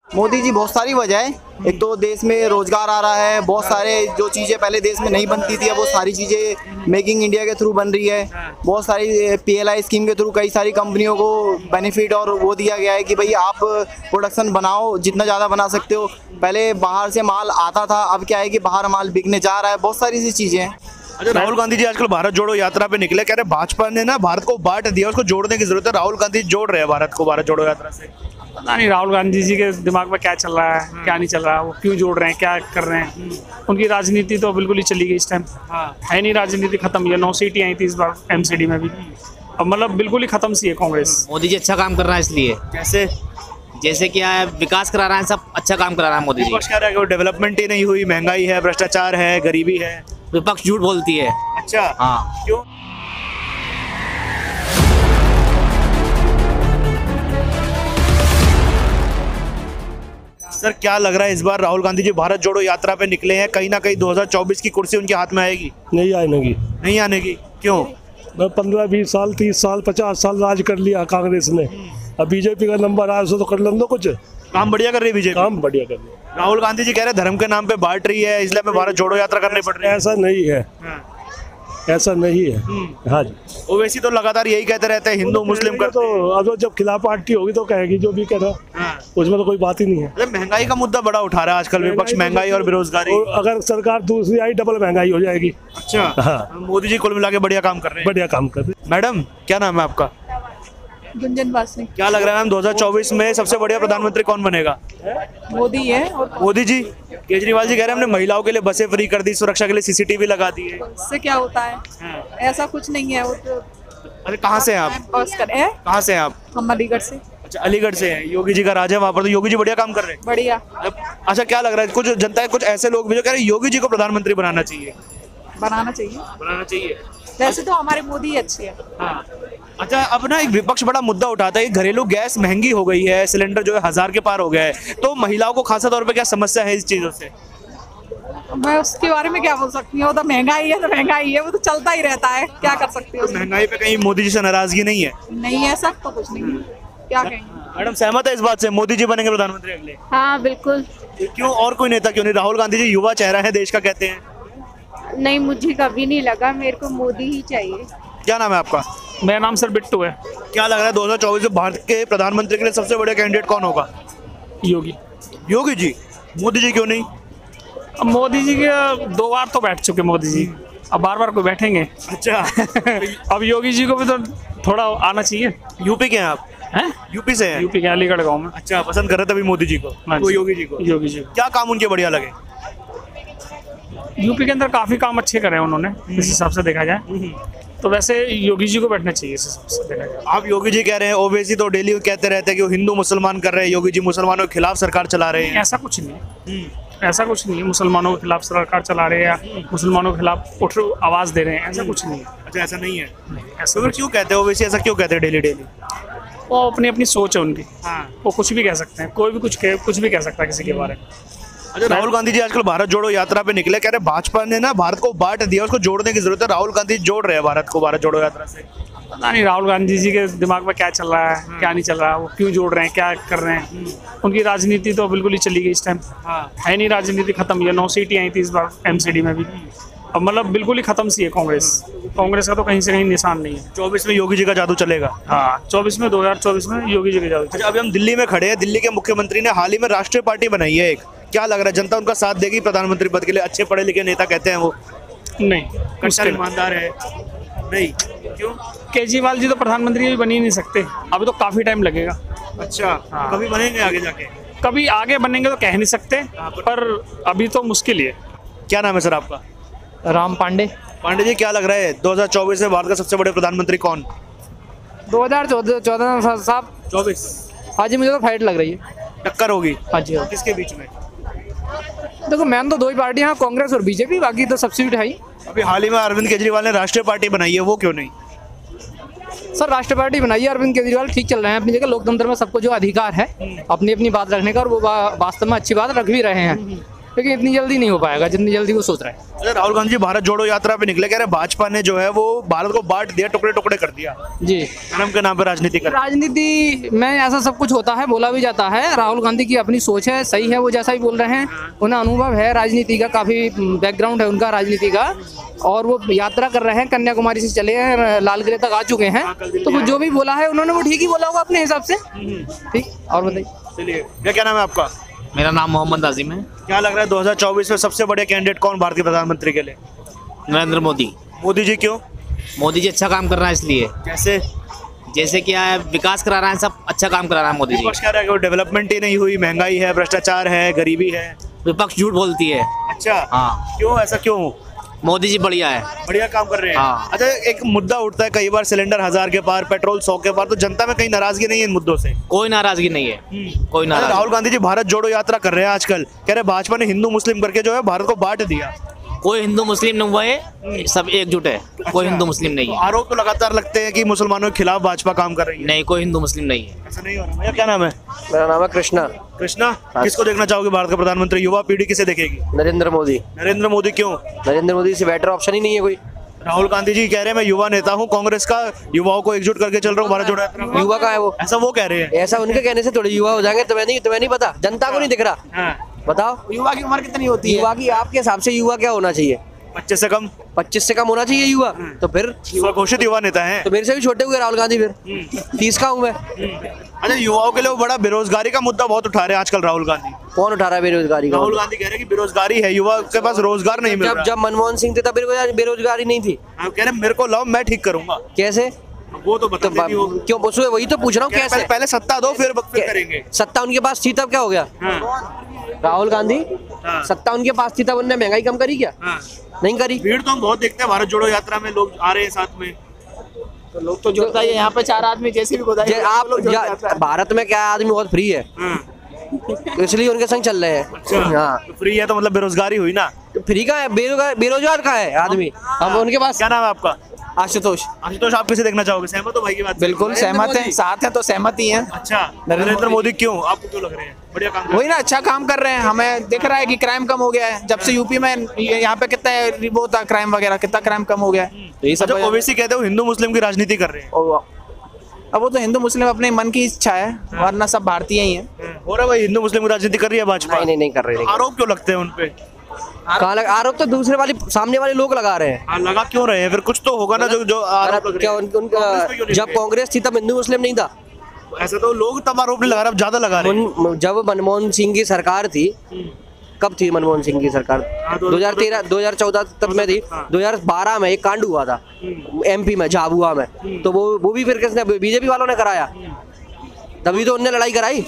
मोदी जी बहुत सारी वजह है। एक तो देश में रोजगार आ रहा है, बहुत सारे जो चीज़ें पहले देश में नहीं बनती थी अब वो सारी चीज़ें मेकिंग इंडिया के थ्रू बन रही है। बहुत सारी पीएलआई स्कीम के थ्रू कई सारी कंपनियों को बेनिफिट और वो दिया गया है कि भाई आप प्रोडक्शन बनाओ, जितना ज़्यादा बना सकते हो। पहले बाहर से माल आता था, अब क्या है कि बाहर माल बिकने जा रहा है। बहुत सारी ऐसी चीज़ें हैं। अच्छा, राहुल गांधी जी आजकल भारत जोड़ो यात्रा पे निकले, कह रहे भाजपा ने ना भारत को बांट दिया, उसको जोड़ने की जरूरत है। राहुल गांधी जोड़ रहे हैं भारत को भारत जोड़ो यात्रा से। पता नहीं राहुल गांधी जी के दिमाग में क्या चल रहा है, क्या नहीं चल रहा है, वो क्यों जोड़ रहे हैं, क्या कर रहे हैं। उनकी राजनीति तो बिल्कुल ही चली गई इस टाइम। है नहीं, राजनीति खत्म। ये 9 सीटें आई थी इस बार एमसीडी में भी, अब मतलब बिल्कुल ही खत्म सी है कांग्रेस। मोदी जी अच्छा काम कर रहा है इसलिए, जैसे क्या है, विकास करा रहा है, सब अच्छा काम करा रहा है मोदी जी। विपक्ष कह रहा है कि डेवलपमेंट ही नहीं हुई, महंगाई है, भ्रष्टाचार है, गरीबी है। विपक्ष झूठ बोलती है। अच्छा, हाँ, क्यों? सर क्या लग रहा है इस बार राहुल गांधी जी भारत जोड़ो यात्रा पे निकले हैं, कहीं ना कहीं 2024 की कुर्सी उनके हाथ में आएगी? नहीं आएगी। नहीं आने की? क्यों? 15-20 साल 30 साल 50 साल राज कर लिया कांग्रेस ने। अब बीजेपी का नंबर आया तो कर लो कुछ काम बढ़िया कर रही है बीजेपी। काम बढ़िया कर रही है। राहुल गांधी जी कह रहे हैं धर्म के नाम पे बांट रही है, इसलिए हमें भारत जोड़ो यात्रा करनी पड़ रही है। ऐसा नहीं है, ऐसा नहीं है। हाँ जी, ओवैसी तो लगातार यही कहते रहते हैं हिंदू मुस्लिम का। तो अब जब खिलाफ पार्टी होगी तो कहेगी जो भी कह रहा, उसमें तो कोई बात ही नहीं है। महंगाई का मुद्दा बड़ा उठा रहा है आजकल विपक्ष, महंगाई और बेरोजगारी। और अगर सरकार दूसरी आई डबल महंगाई हो जाएगी। अच्छा, हाँ, मोदी जी कुल मिला के बढ़िया काम कर रहे हैं। बढ़िया काम कर रहे। मैडम क्या नाम है आपका? गुंजन वासनी। क्या लग रहा है मैम 2024 में सबसे बढ़िया प्रधानमंत्री कौन बनेगा? मोदी है। और मोदी जी। केजरीवाल जी कह रहे हैं हमने महिलाओं के लिए बसें फ्री कर दी, सुरक्षा के लिए सीसीटीवी लगा दी है। इससे क्या होता है? ऐसा कुछ नहीं है। वो तो अरे कहाँ से हैं आप? कहाँ से हैं आप? हम अलीगढ़ से। अच्छा, अलीगढ़ से हैं। योगी जी का राज है वहाँ पर, तो योगी जी बढ़िया काम कर रहे हैं। बढ़िया। अच्छा, क्या लग रहा है कुछ जनता, कुछ ऐसे लोग भी जो कह रहे हैं योगी जी को प्रधानमंत्री बनाना चाहिए? बनाना चाहिए। बनाना चाहिए। वैसे तो हमारे मोदी अच्छे है। हाँ। अच्छा, अब ना एक विपक्ष बड़ा मुद्दा उठाता है, घरेलू गैस महंगी हो गई है, सिलेंडर जो है 1000 के पार हो गया है, तो महिलाओं को खासा तौर पे क्या समस्या है इस चीजों से? मैं उसके बारे में क्या बोल सकती हूँ, वो तो महंगाई है तो महंगाई है, वो तो चलता ही रहता है। क्या कर सकती हूँ? महंगाई पे कहीं मोदी जी से नाराजगी नहीं है? नहीं है, सब तो कुछ नहीं है। क्या कहेंगे? मैडम सहमत है इस बात से, मोदी जी बनेंगे प्रधानमंत्री अगले? हाँ बिल्कुल। क्यों, और कोई नेता क्यों नहीं? राहुल गांधी जी युवा चेहरा है देश का कहते हैं। नहीं, मुझे कभी नहीं लगा, मेरे को मोदी ही चाहिए। क्या नाम है आपका? मेरा नाम सर बिट्टू है। क्या लग रहा है 2024 में भारत के प्रधानमंत्री के लिए सबसे बड़ा कैंडिडेट कौन होगा? योगी। योगी जी। मोदी जी क्यों नहीं? अब मोदी जी के 2 बार तो बैठ चुके मोदी जी, अब बार कोई बैठेंगे? अच्छा। अब योगी जी को भी तो थोड़ा आना चाहिए। यूपी के हैं आप? हैं? यूपी से हैं? यूपी के अलीगढ़ गांव में। अच्छा, पसंद कर रहे थे अभी मोदी जी को? हाँ वो जी। योगी जी को? योगी जी। क्या काम उनके बढ़िया लगे? यूपी के अंदर काफी काम अच्छे करे हैं उन्होंने, इस हिसाब से देखा जाए तो वैसे योगी जी को बैठना चाहिए इस हिसाब से देखा जाए। आप योगी जी कह रहे हैं, ओवैसी तो डेली कहते रहते हैं कि वो हिंदू मुसलमान कर रहे हैं, योगी जी मुसलमानों के खिलाफ सरकार चला रहे हैं। ऐसा कुछ नहीं है, ऐसा कुछ नहीं है। मुसलमानों के खिलाफ सरकार चला रहे हैं या मुसलमानों के खिलाफ उठ आवाज दे रहे हैं, ऐसा कुछ नहीं है। अच्छा, ऐसा नहीं है? ऐसा तो फिर क्यों कहते हैं ओवैसी, ऐसा क्यों कहते हैं डेली डेली? वो अपनी अपनी सोच है उनकी। वो कुछ भी कह सकते हैं, कोई भी कुछ भी कह सकता है किसी के बारे में। अच्छा, राहुल गांधी जी आजकल भारत जोड़ो यात्रा पे निकले, कह रहे भाजपा ने ना भारत को बांट दिया, उसको जोड़ने की जरूरत है। राहुल गांधी जोड़ रहे हैं भारत को भारत जोड़ो यात्रा से। पता नहीं राहुल गांधी जी के दिमाग में क्या चल रहा है, क्या नहीं चल रहा, वो क्यों जोड़ रहे हैं, क्या कर रहे हैं। उनकी राजनीति तो बिल्कुल ही चली गई इस टाइम। है नहीं, राजनीति खत्म। ये 9 सीटें आई थी इस बार एमसीडी में भी, अब मतलब बिल्कुल ही खत्म सी है कांग्रेस। कांग्रेस का तो कहीं से कहीं निशान नहीं है। 24 में योगी जी का जादू चलेगा? हाँ, 2024 में योगी जी का जादू। अच्छा, अभी हम दिल्ली में खड़े हैं, दिल्ली के मुख्यमंत्री ने हाल ही में राष्ट्रीय पार्टी बनाई है एक, क्या लग रहा है जनता उनका साथ देगी प्रधानमंत्री पद के लिए? अच्छे पढ़े लिखे नेता कहते हैं वो। नहीं, कट्टर ईमानदार है? नहीं, क्यों? केजरीवाल जी तो प्रधानमंत्री भी बन ही नहीं सकते, अभी तो काफी टाइम लगेगा। अच्छा, कभी बनेंगे आगे जाके? कभी आगे बनेंगे तो कह नहीं सकते, पर अभी तो मुश्किल ही है। क्या नाम है सर आपका? राम पांडे। पांडे जी, क्या लग रहा है 2024 में भारत का सबसे बड़े प्रधानमंत्री कौन? 2014 साहब। 24? हाँ जी, मुझे तो फाइट लग रही है, टक्कर होगी। हाँ जी। किसके बीच में? देखो मैम तो 2 ही पार्टियां, कांग्रेस और बीजेपी, बाकी तो सब्सिट्यूट है ही। अभी हाल ही में अरविंद केजरीवाल ने राष्ट्रीय पार्टी बनाई है, वो क्यों नहीं? सर राष्ट्रीय पार्टी बनाई है, अरविंद केजरीवाल ठीक चल रहे हैं अपनी जगह। लोकतंत्र में सबको जो अधिकार है अपनी अपनी बात रखने का, और वो वास्तव में अच्छी बात रख भी रहे हैं। लेकिन इतनी जल्दी नहीं हो पाएगा जितनी जल्दी वो सोच रहा है। अरे राहुल गांधी भारत जोड़ो यात्रा पे निकले, कह रहे भाजपा ने जो है वो भारत को बांट दिया, टुकड़े टुकड़े कर दिया, जी, धर्म के नाम पे राजनीति कर। राजनीति में ऐसा सब कुछ होता है, बोला भी जाता है। राहुल गांधी की अपनी सोच है, सही है, वो जैसा भी बोल रहे हैं, उन्हें अनुभव है राजनीति का, काफी बैकग्राउंड है उनका राजनीति का, और वो यात्रा कर रहे हैं, कन्याकुमारी से चले हैं, लाल किले तक आ चुके हैं। तो वो जो भी बोला है उन्होंने वो ठीक ही बोला होगा अपने हिसाब से। ठीक, और बताइए। चलिए, क्या नाम है आपका? मेरा नाम मोहम्मद आजिम है। क्या लग रहा है 2024 में सबसे बड़े कैंडिडेट कौन भारतीय प्रधानमंत्री के लिए? नरेंद्र मोदी। मोदी जी क्यों? मोदी जी अच्छा काम कर रहा है इसलिए। कैसे? जैसे क्या है, विकास करा रहा है, सब अच्छा काम करा रहा है मोदी जी। विपक्ष कह रहा है कि डेवलपमेंट ही नहीं हुई, महंगाई है, भ्रष्टाचार है, गरीबी है। विपक्ष झूठ बोलती है। अच्छा, हाँ। क्यों, ऐसा क्यों? मोदी जी बढ़िया है, बढ़िया काम कर रहे हैं। हाँ। अच्छा, एक मुद्दा उठता है कई बार, सिलेंडर 1000 के पार, पेट्रोल 100 के पार, तो जनता में कहीं नाराजगी नहीं है इन मुद्दों से? कोई नाराजगी नहीं है, कोई अरे नाराजगी। राहुल गांधी जी भारत जोड़ो यात्रा कर रहे हैं आजकल, कह रहे भाजपा ने हिंदू मुस्लिम करके जो है भारत को बांट दिया। कोई हिंदू मुस्लिम नहीं हुआ है, सब एकजुट है, कोई हिंदू मुस्लिम नहीं तो है। आरोप तो लगातार लगते हैं कि मुसलमानों के खिलाफ भाजपा काम कर रही है। नहीं, कोई हिंदू मुस्लिम नहीं है। ऐसा नहीं हो रहा। भैया क्या नाम है? मेरा नाम है कृष्णा। कृष्णा, किसको देखना चाहोगे भारत का प्रधानमंत्री? युवा पीढ़ी किसे देखेगी? नरेंद्र मोदी। नरेंद्र मोदी क्यों? नरेंद्र मोदी से बेटर ऑप्शन ही नहीं है कोई। राहुल गांधी जी कह रहे हैं मैं युवा नेता हूँ, कांग्रेस का युवाओं को एकजुट करके चल रहा हूँ भारत जोड़ो यात्रा में। युवा का है वो, ऐसा वो कह रहे हैं। ऐसा उनके कहने से थोड़े युवा हो जाएंगे। तुम्हें नहीं पता, जनता को नहीं दिख रहा। हाँ। बताओ युवा की उम्र कितनी होती है? युवा की आपके हिसाब से युवा क्या होना चाहिए? 25 से कम। 25 से कम होना चाहिए युवा। तो फिर स्वघोषित युवा नेता है। तो मेरे से भी छोटे हुए राहुल गांधी, फिर 30 का हूँ मैं। अच्छा, युवाओं के लिए वो बड़ा बेरोजगारी का मुद्दा बहुत उठा रहे हैं आजकल राहुल गांधी। कौन उठा रहा है बेरोजगारी का? राहुल गांधी कह रहे हैं कि बेरोजगारी है, युवा के पास रोजगार नहीं मिल रहा। जब मनमोहन सिंह थे तब बेरोजगारी नहीं थी। कह रहे मेरे को लाओ, मैं ठीक करूंगा। कैसे? वो तो बताते नहीं हो। क्यों? वही तो पूछ रहा हूँ, कैसे? पहले सत्ता दो, फिर करेंगे। सत्ता उनके पास थी तब क्या हो गया? राहुल गांधी, सत्ता उनके पास थी तब उन्होंने महंगाई कम करी क्या? नहीं करी। भीड़ तो हम बहुत देखते हैं भारत जोड़ो यात्रा में, लोग आ रहे हैं साथ में। तो लोग तो जोड़ता ही है, यहाँ पे 4 आदमी जैसे भी गोदाई आप भारत में क्या है, आदमी बहुत फ्री है, तो इसलिए उनके संग चल रहे हैं। हाँ, तो फ्री है तो मतलब बेरोजगारी हुई ना? तो फ्री का है, बेरोजगार का है आदमी। हम उनके पास। क्या नाम है आपका? आशुतोष। आशुतोष, आप किसे देखना चाहोगे? सहमत हो भाई की बात? बिल्कुल सहमत है, साथ है तो सहमत ही है। अच्छा, नरेंद्र मोदी क्यों? आपको क्यों लग रहे हैं? बढ़िया काम कर वही ना, अच्छा काम कर रहे हैं। हमें दिख रहा है कि क्राइम कम हो गया है जब से यूपी में, यहाँ पे कितना वो था क्राइम वगैरह, कितना क्राइम कम हो गया है। तो ये सब ओवैसी कहते हो हिंदू मुस्लिम की राजनीति कर रहे हैं। अब वो तो हिंदू मुस्लिम अपने मन की इच्छा है, वरना सब भारतीय ही हैं। हो रहा है भाई, हिंदू मुस्लिम की राजनीति कर रही है भाजपा? नहीं कर रहे। आरोप क्यों लगते हैं उनपे? आरोप तो दूसरे वाले, सामने वाले लोग लगा रहे हैं। लगा क्यों रहे हैं? फिर कुछ तो होगा ना जो आरोप लग रहे हैं। उनका जब कांग्रेस थी तब हिंदू मुस्लिम नहीं था। ऐसा तो लोग तब आरोप नहीं लगा रहे, अब ज्यादा लगा रहे हैं। जब मनमोहन सिंह की सरकार थी, कब थी मनमोहन सिंह की सरकार? 2013 2014 तब में थी। 2012 में एक कांड हुआ था एमपी में, झाबुआ में, तो वो भी फिर किसने? बीजेपी वालों ने कराया, तभी तो उनने लड़ाई कराई।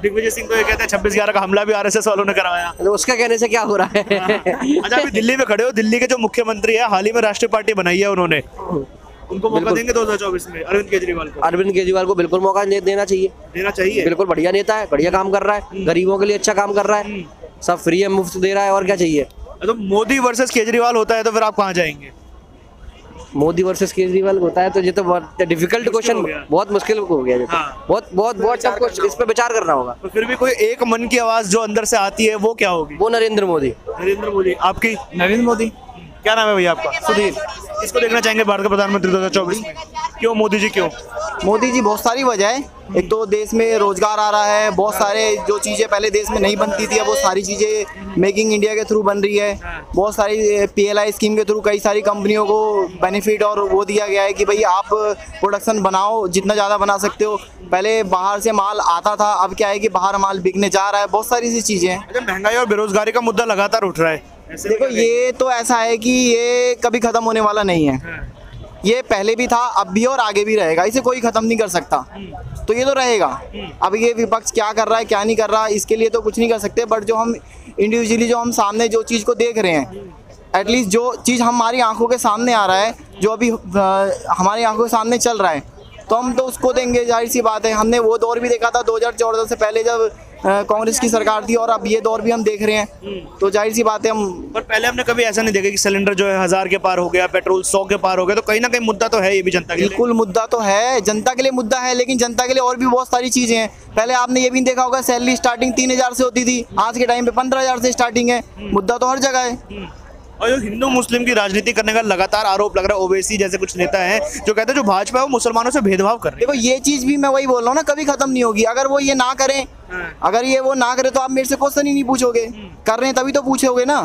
दिग्विजय सिंह तो ये कहते हैं 26/11 का हमला भी आरएसएस वालों ने करवाया। तो उसका कहने से क्या हो रहा है? अच्छा, अभी दिल्ली में खड़े हो, दिल्ली के जो मुख्यमंत्री है, हाल ही में राष्ट्रीय पार्टी बनाई है उन्होंने, उनको मौका देंगे 2024 में अरविंद केजरीवाल को? अरविंद केजरीवाल को बिल्कुल मौका देना चाहिए। देना चाहिए। बिल्कुल, बढ़िया नेता है, बढ़िया काम कर रहा है, गरीबों के लिए अच्छा काम कर रहा है, सब फ्री है, मुफ्त दे रहा है, और क्या चाहिए? तो मोदी वर्सेस केजरीवाल होता है तो फिर आप कहाँ जाएंगे? मोदी वर्सेस केजरीवाल होता है तो ये तो बहुत डिफिकल्ट क्वेश्चन, बहुत मुश्किल हो गया ये तो। बहुत टफ क्वेश्चन, इस पे विचार करना होगा। तो फिर भी कोई एक मन की आवाज जो अंदर से आती है वो क्या होगी? वो नरेंद्र मोदी। नरेंद्र मोदी। आपकी? नरेंद्र मोदी। क्या नाम है भैया आपका? सुधीर। किसको देखना चाहेंगे भारत का प्रधानमंत्री 2024 में? क्यों मोदी जी क्यों? मोदी जी बहुत सारी वजह है। एक तो देश में रोजगार आ रहा है, बहुत सारे जो चीज़ें पहले देश में नहीं बनती थी, अब वो सारी चीज़ें मेकिंग इंडिया के थ्रू बन रही है। बहुत सारी PLI स्कीम के थ्रू कई सारी कंपनियों को बेनिफिट और वो दिया गया है कि भाई आप प्रोडक्शन बनाओ, जितना ज़्यादा बना सकते हो। पहले बाहर से माल आता था, अब क्या है कि बाहर माल बिकने जा रहा है। बहुत सारी सी चीज़ें हैं। अच्छा, महंगाई और बेरोजगारी का मुद्दा लगातार उठ रहा है। देखो, ये तो ऐसा है कि ये कभी ख़त्म होने वाला नहीं है। ये पहले भी था, अब भी, और आगे भी रहेगा। इसे कोई ख़त्म नहीं कर सकता, तो ये तो रहेगा। अब ये विपक्ष क्या कर रहा है, क्या नहीं कर रहा है, इसके लिए तो कुछ नहीं कर सकते। बट जो हम इंडिविजुअली, जो हम सामने जो चीज़ को देख रहे हैं, एटलीस्ट जो चीज़ हमारी आंखों के सामने आ रहा है, जो अभी हमारी आंखों के सामने चल रहा है, तो हम तो उसको देंगे, जाहिर सी बात है। हमने वो दौर भी देखा था 2014 से पहले जब कांग्रेस की सरकार थी, और अब ये दौर भी हम देख रहे हैं, तो जाहिर सी बात है हम। पर पहले हमने कभी ऐसा नहीं देखा कि सिलेंडर जो है 1000 के पार हो गया, पेट्रोल 100 के पार हो गया, तो कहीं ना कहीं मुद्दा तो है ये भी जनता के लिए। बिल्कुल मुद्दा तो है, जनता के लिए मुद्दा है, लेकिन जनता के लिए और भी बहुत सारी चीजें हैं। पहले आपने ये भी देखा होगा सैलरी स्टार्टिंग 3000 से होती थी, आज के टाइम पे 15000 से स्टार्टिंग है। मुद्दा तो हर जगह है। और जो हिंदू मुस्लिम की राजनीति करने का लगातार आरोप लग रहा है, ओवैसी जैसे कुछ नेता हैं जो कहते हैं जो भाजपा है वो मुसलमानों से भेदभाव कर रही है। देखो ये चीज भी मैं वही बोल रहा हूँ ना, कभी खत्म नहीं होगी। अगर वो ये ना करें, अगर ये वो ना करे तो आप मेरे से क्वेश्चन ही नहीं पूछोगे। कर रहे हैं तभी तो पूछोगे ना,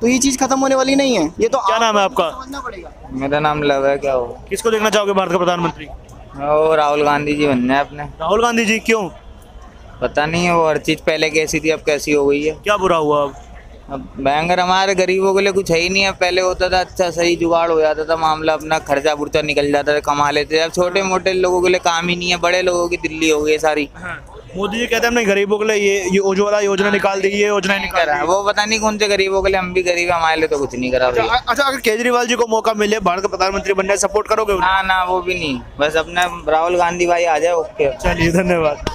तो ये चीज खत्म होने वाली नहीं है। ये तो क्या नाम है आपका? समझना पड़ेगा। मेरा नाम लव है। क्या हो? किसको देखना चाहोगे भारत का प्रधानमंत्री? वो राहुल गांधी जी बनना है अपने। राहुल गांधी जी क्यों? पता नहीं है, वो हर चीज पहले कैसी थी अब कैसी हो गई है। क्या बुरा हुआ अब? अब भयंकर, हमारे गरीबों के लिए कुछ है ही नहीं है। पहले होता था अच्छा सही जुगाड़ हो जाता था, मामला अपना खर्चा बुर्चा निकल जाता था, कमा लेते थे। अब छोटे मोटे लोगों के लिए काम ही नहीं है, बड़े लोगों की दिल्ली हो गई सारी। मोदी जी कहते हैं हमने गरीबों के लिए ये उज्ज्वला योजना निकाल दी, ये योजना निकाल दी। वो पता नहीं कौन से गरीबों के लिए, हम भी गरीब है, हमारे लिए तो कुछ नहीं करा भैया। अच्छा, अगर केजरीवाल जी को मौका मिले भारत का प्रधानमंत्री बनने, सपोर्ट करोगे उन्हें? ना वो भी नहीं, बस अपना राहुल गांधी भाई आ जाए। ओके, चलिए धन्यवाद।